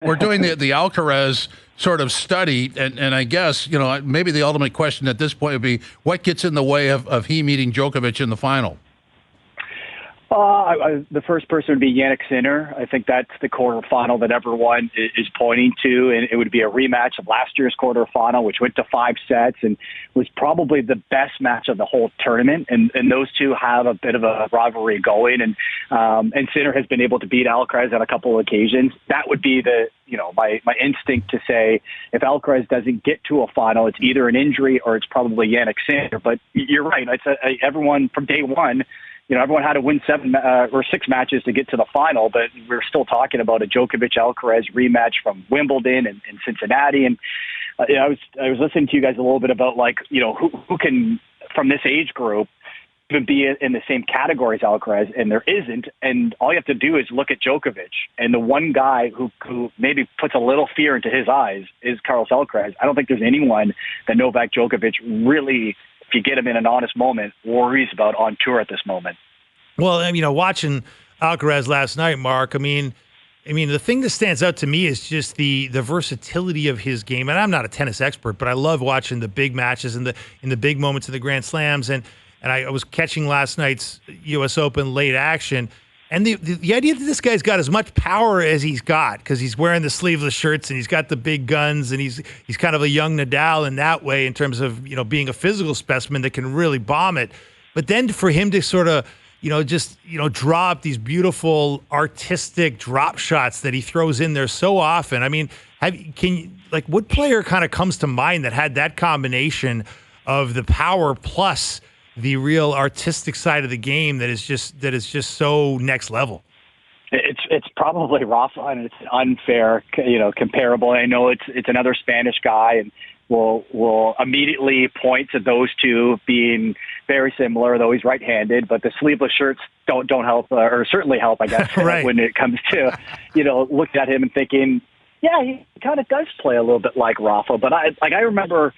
we're doing the Alcaraz sort of study, and I guess, maybe the ultimate question at this point would be, what gets in the way of he meeting Djokovic in the final? The first person would be Jannik Sinner. I think that's the quarterfinal that everyone is pointing to, and it would be a rematch of last year's quarterfinal, which went to 5 sets and was probably the best match of the whole tournament. And those two have a bit of a rivalry going, and Sinner has been able to beat Alcaraz on a couple of occasions. That would be my instinct to say if Alcaraz doesn't get to a final, it's either an injury or it's probably Jannik Sinner. But you're right. Everyone from day one. Everyone had to win 7 or 6 matches to get to the final, but we're still talking about a Djokovic-Alcaraz rematch from Wimbledon and Cincinnati. And I was listening to you guys a little bit about who can from this age group even be in the same category as Alcaraz, and there isn't. And all you have to do is look at Djokovic, and the one guy who maybe puts a little fear into his eyes is Carlos Alcaraz. I don't think there's anyone that Novak Djokovic really, if you get him in an honest moment, worries about on tour at this moment. Well, watching Alcaraz last night, Mark, I mean, the thing that stands out to me is just the versatility of his game. And I'm not a tennis expert, but I love watching the big matches and the big moments in the Grand Slams. And I was catching last night's U.S. Open late action. And the idea that this guy's got as much power as he's got, because he's wearing the sleeveless shirts and he's got the big guns and he's kind of a young Nadal in that way in terms of, being a physical specimen that can really bomb it. But then for him to sort of, draw up these beautiful artistic drop shots that he throws in there so often. I mean, what player kind of comes to mind that had that combination of the power plus the real artistic side of the game that is just so next level? It's probably Rafa, and it's unfair, comparable. I know it's another Spanish guy, and we'll immediately point to those two being very similar, though he's right-handed. But the sleeveless shirts don't help, or certainly help, I guess, right. When it comes to looking at him and thinking, yeah, he kind of does play a little bit like Rafa. But I remember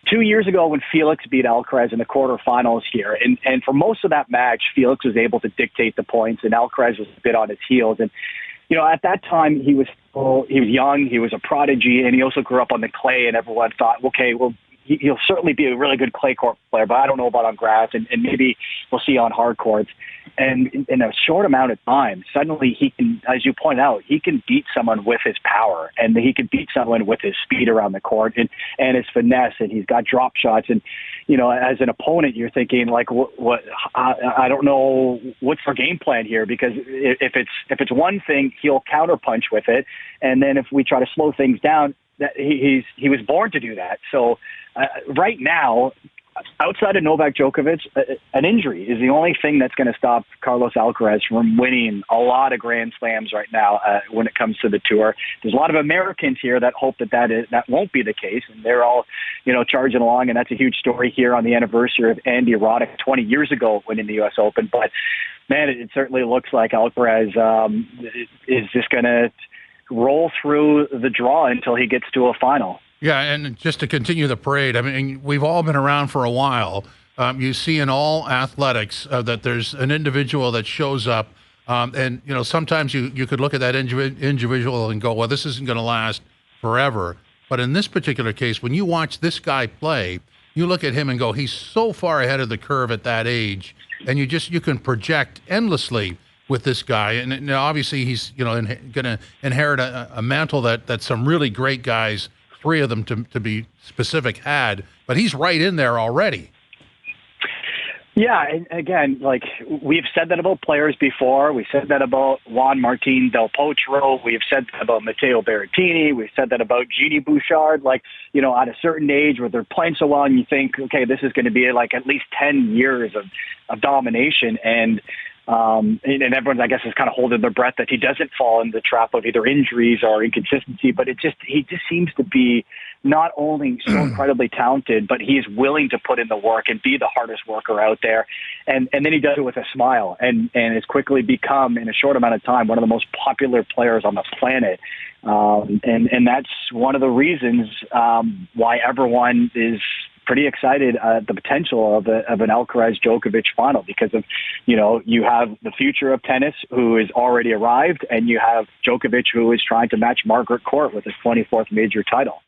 2 years ago when Felix beat Alcaraz in the quarterfinals here, and for most of that match, Felix was able to dictate the points, and Alcaraz was a bit on his heels. And at that time he was young, he was a prodigy, and he also grew up on the clay. And everyone thought, okay, well, he'll certainly be a really good clay court player, but I don't know about on grass, and maybe we'll see on hard courts. And in a short amount of time, suddenly he can, as you point out, he can beat someone with his power, and he can beat someone with his speed around the court and his finesse, and he's got drop shots. And, as an opponent, you're thinking, like, what I don't know what's our game plan here, because if it's one thing, he'll counterpunch with it. And then if we try to slow things down, that he was born to do that. So right now, outside of Novak Djokovic, an injury is the only thing that's going to stop Carlos Alcaraz from winning a lot of Grand Slams right now when it comes to the tour. There's a lot of Americans here that hope that won't be the case, and they're all, charging along, and that's a huge story here on the anniversary of Andy Roddick 20 years ago winning the U.S. Open. But, man, it certainly looks like Alcaraz is just going to roll through the draw until he gets to a final. Yeah, and just to continue the parade, I mean, we've all been around for a while. You see in all athletics that there's an individual that shows up, and sometimes you could look at that individual and go, well, this isn't going to last forever. But in this particular case, when you watch this guy play, you look at him and go, he's so far ahead of the curve at that age, and you can project endlessly with this guy. And obviously he's going to inherit a mantle that some really great guys, 3 of them to be specific, had, but he's right in there already. Yeah, and again, like we've said that about players before. We said that about Juan Martín del Potro. We've said that about Matteo Berrettini. We've said that about Genie Bouchard. Like, at a certain age where they're playing so well and you think, okay, this is going to be like at least 10 years of domination. And everyone, I guess, is kind of holding their breath that he doesn't fall in the trap of either injuries or inconsistency. But he just seems to be not only so incredibly talented, but he's willing to put in the work and be the hardest worker out there. And then he does it with a smile and has quickly become, in a short amount of time, one of the most popular players on the planet. And that's one of the reasons why everyone is pretty excited at the potential of an Alcaraz Djokovic final because of, you have the future of tennis who is already arrived, and you have Djokovic who is trying to match Margaret Court with his 24th major title.